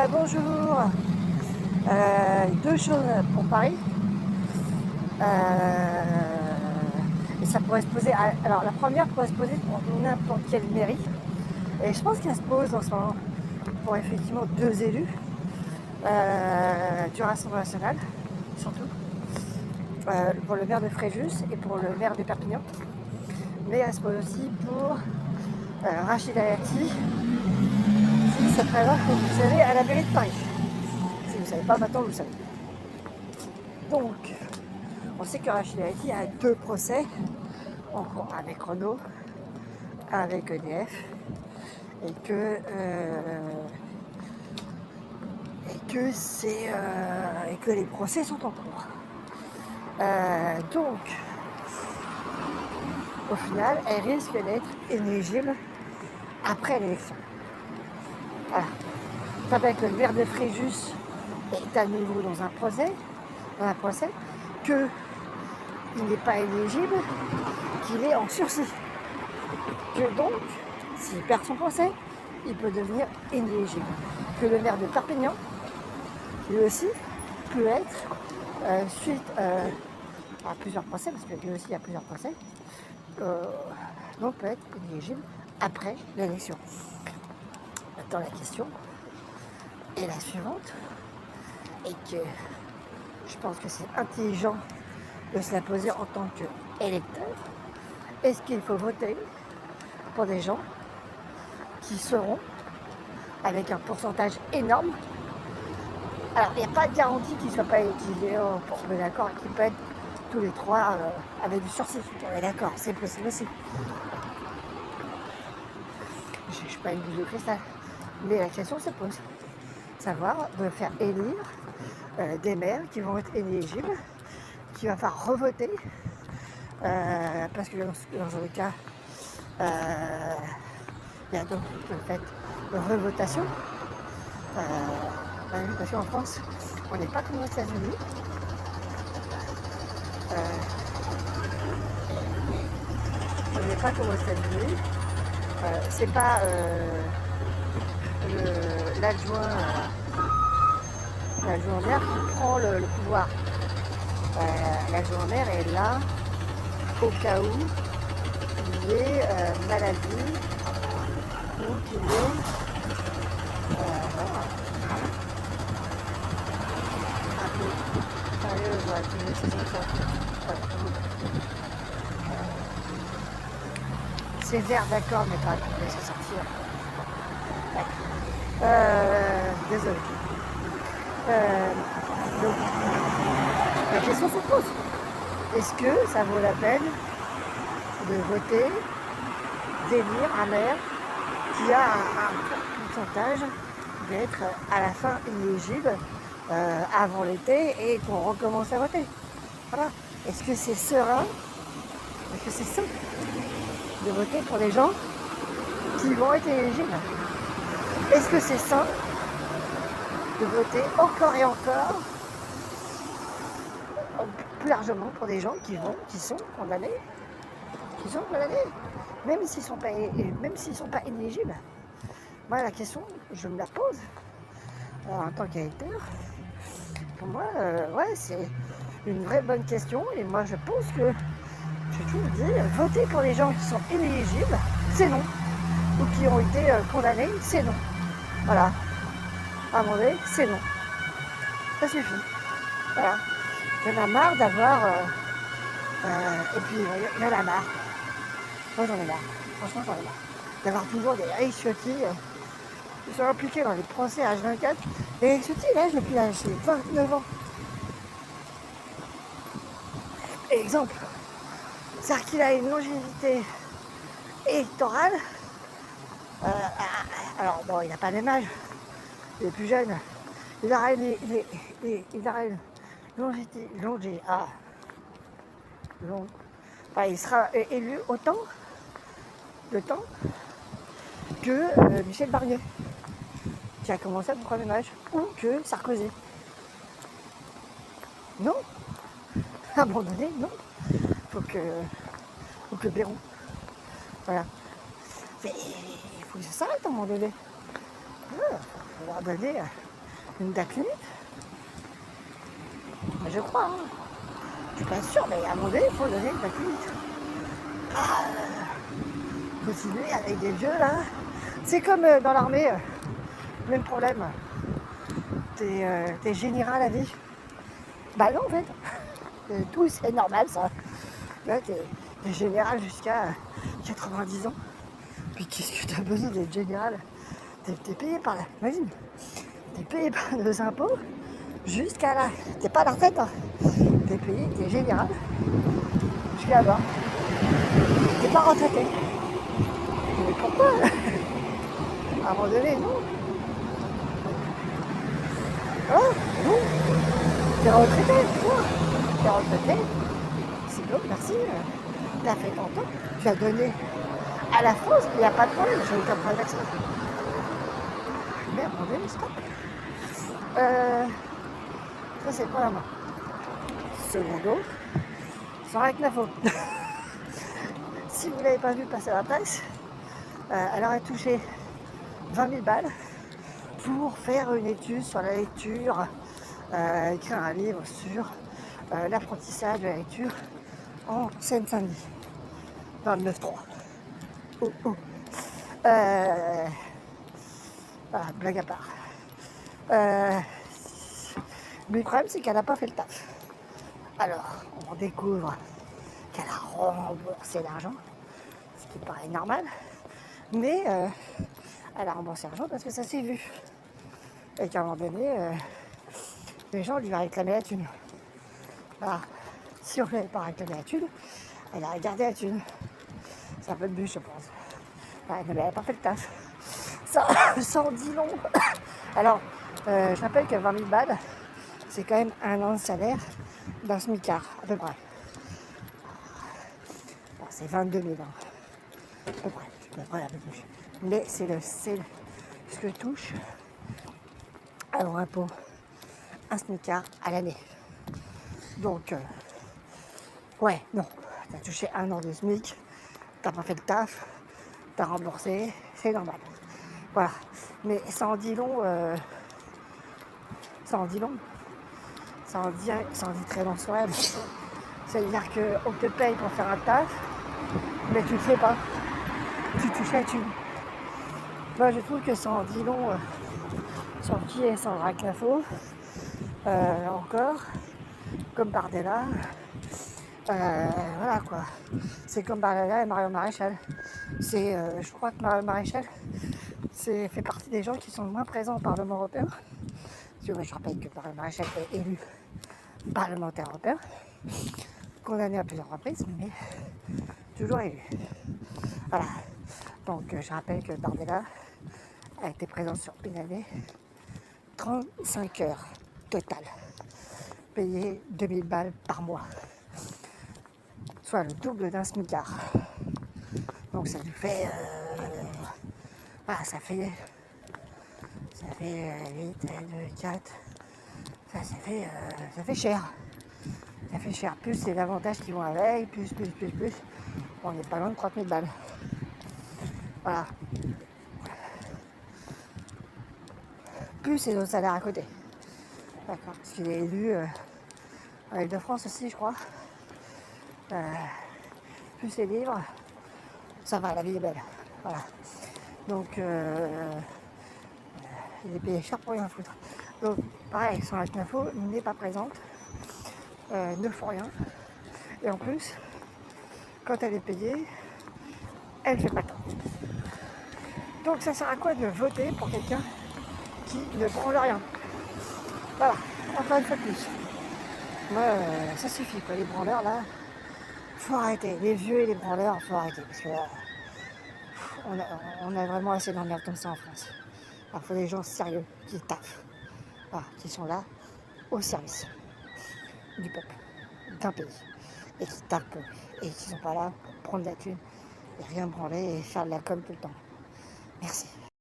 Bonjour. Deux choses pour Paris. Et ça pourrait se poser. Alors, la première pourrait se poser pour n'importe quelle mairie. Et je pense qu'elle se pose en ce moment pour effectivement deux élus du Rassemblement national, surtout. Pour le maire de Fréjus et pour le maire de Perpignan. Mais elle se pose aussi pour Rachida Dati, qui se présente, comme vous savez, à la mairie de Paris. Si vous ne savez pas, maintenant vous le savez. Donc, on sait que Rachida Dati a deux procès en cours avec Renault, avec EDF, et que les procès sont en cours. Donc, au final, elle risque d'être inéligible après l'élection. Voilà. Ça fait que le maire de Fréjus est à nouveau dans un procès, qu'il n'est pas éligible, qu'il est en sursis. Que donc, s'il perd son procès, il peut devenir inéligible. Que le maire de Perpignan, lui aussi, peut être, suite à plusieurs procès, parce que lui aussi il y a plusieurs procès, donc peut être inéligible après l'élection. Maintenant la question est la suivante, et que je pense que c'est intelligent de se la poser en tant qu'électeur. Est-ce qu'il faut voter pour des gens qui seront avec un pourcentage énorme? Alors, il n'y a pas de garantie qu'ils ne soient pas utilisés, on est d'accord, qu'ils peuvent être tous les trois avec du sursis. On est d'accord, c'est possible aussi. Je ne suis pas une boule de cristal. Mais la question se pose. Savoir de faire élire des maires qui vont être éligibles, qui va falloir revoter, parce que dans le cas, il y a donc le fait de revotation. Parce qu'en France, on n'est pas comme aux États-Unis. On n'est pas comme aux États-Unis. C'est pas l'adjoint maire qui prend le pouvoir. L'adjoint maire est là au cas où il y ait maladie ou qu'il y ait un peu sérieux, sévère, d'accord, mais pas de laisser sortir. Désolé. Donc, la question se pose. Est-ce que ça vaut la peine de voter, d'élire un maire qui a un pourcentage d'être à la fin inéligible avant l'été et qu'on recommence à voter? Voilà. Est-ce que c'est serein? Est-ce que c'est sain de voter pour des gens qui vont être éligibles? Est-ce que c'est sain de voter encore et encore plus largement pour des gens qui sont condamnés, même s'ils sont pas éligibles? Moi, la question, je me la pose en tant qu'électeur. Pour moi, ouais, c'est une vraie bonne question. Et moi, je pense que, j'ai toujours dit, voter pour les gens qui sont inéligibles, c'est non. Ou qui ont été condamnés, c'est non. Voilà. À un moment donné, c'est non. Ça suffit. Voilà. Il y en a marre d'avoir... et puis, il y en a marre. Moi, j'en ai marre. Franchement, j'en ai marre. D'avoir toujours des riches qui sont impliqués dans les procès H24. Et ceci, là, depuis l'âge de 29 ans. Exemple. C'est-à-dire qu'il a une longévité électorale. Alors, bon, il n'a pas le même âge. Il est plus jeune. Il aura une longévité. Il sera élu autant de temps que Michel Barnier, qui a commencé à peu près le même âge, ou que Sarkozy. Non, à un moment donné, non. Faut que Bayrou. Voilà. Mais il faut que ça s'arrête à un moment donné. Ouais, faut leur donner une date limite. Je crois, hein. Je suis pas sûr, mais à un moment donné, il faut donner une date limite. Continuer avec des vieux là. C'est comme dans l'armée, même problème. T'es général à vie. Bah non en fait. Tout c'est normal ça. Là t'es général jusqu'à 90 ans. Puis qu'est-ce que t'as besoin d'être général? T'es payé par la. Imagine, t'es payé par nos impôts jusqu'à là. T'es pas à la retraite, hein. T'es payé, t'es général jusqu'à là. T'es pas retraité. Mais pourquoi? À un moment donné, non. Ah, non. T'es retraité, toi. T'es retraité. C'est bon, merci. T'as fait ton temps. Tu as donné à la France, il n'y a pas de problème. J'ai aucun problème avec ça. Mais à un moment donné, stop. Ça, c'est quoi la main? Secondo, sans rien que la faute. Si vous ne l'avez pas vu passer à la presse, elle aurait touché 20 000 balles pour faire une étude sur la lecture, écrire un livre sur l'apprentissage de la lecture en Seine-Saint-Denis, dans le 9-3. Oh, oh. Voilà, blague à part. Mais le problème, c'est qu'elle n'a pas fait le taf. Alors, on découvre qu'elle a remboursé l'argent, ce qui paraît normal, mais elle a remboursé l'argent parce que ça s'est vu. Et qu'à un moment donné, les gens lui ont réclamé la thune. Alors, si on ne lui avait pas réclamé la thune, elle a gardé la thune. C'est un peu de but, je pense. Ouais, mais elle n'avait pas fait le taf. Ça en dit long. Alors, je rappelle que 20 000 balles, c'est quand même un an de salaire d'un smicard, à peu près. Alors, c'est 22 000 ans, à peu près. Un peu plus. Mais c'est ce que touche alors impôt un smicard à l'année. Donc, ouais, non. T'as touché un an de SMIC, t'as pas fait le taf, t'as remboursé, c'est normal. Voilà. Mais ça en dit long, ça en dit long. Ça en dit très long sur elle. C'est-à-dire qu'on te paye pour faire un taf, mais tu le fais pas. Tu touches la thune. Moi, je trouve que ça en dit long sur qui est Sandra Clafo. Encore, comme Bardella. Voilà quoi. C'est comme Bardella et Marion Maréchal. Je crois que Marion Maréchal fait partie des gens qui sont moins présents au Parlement européen. Je rappelle que Marion Maréchal est élu parlementaire européen, condamné à plusieurs reprises, mais toujours élu. Voilà. Donc je rappelle que Bardella a été présent sur une année, 35 heures totales, payé 2000 balles par mois, soit le double d'un smicard. Donc ça lui fait, voilà, ça fait 8, 2, 4, ça fait cher. Ça fait cher, plus les avantages qui vont avec, plus. On n'est pas loin de 30 000 balles. Voilà. Plus c'est nos salaires à côté. D'accord. Parce qu'il est élu en Ile-de-France aussi, je crois. Plus les livres, ça va, la vie est belle. Voilà. Donc, il est payé cher pour rien foutre. Donc, pareil, son info n'est pas présente, ne font rien. Et en plus, quand elle est payée, elle fait pas tant. Donc, ça sert à quoi de voter pour quelqu'un qui ne branle rien? Voilà, encore une fois de plus. Moi, ça suffit quoi, les branleurs là, faut arrêter. Les vieux et les branleurs, faut arrêter. Parce que on a vraiment assez d'emmerdes comme ça en France. Alors, il faut des gens sérieux qui taffent, voilà, qui sont là au service du peuple, d'un pays, et qui taffent peu, et qui sont pas là pour prendre la thune, et rien branler et faire de la com tout le temps. Merci.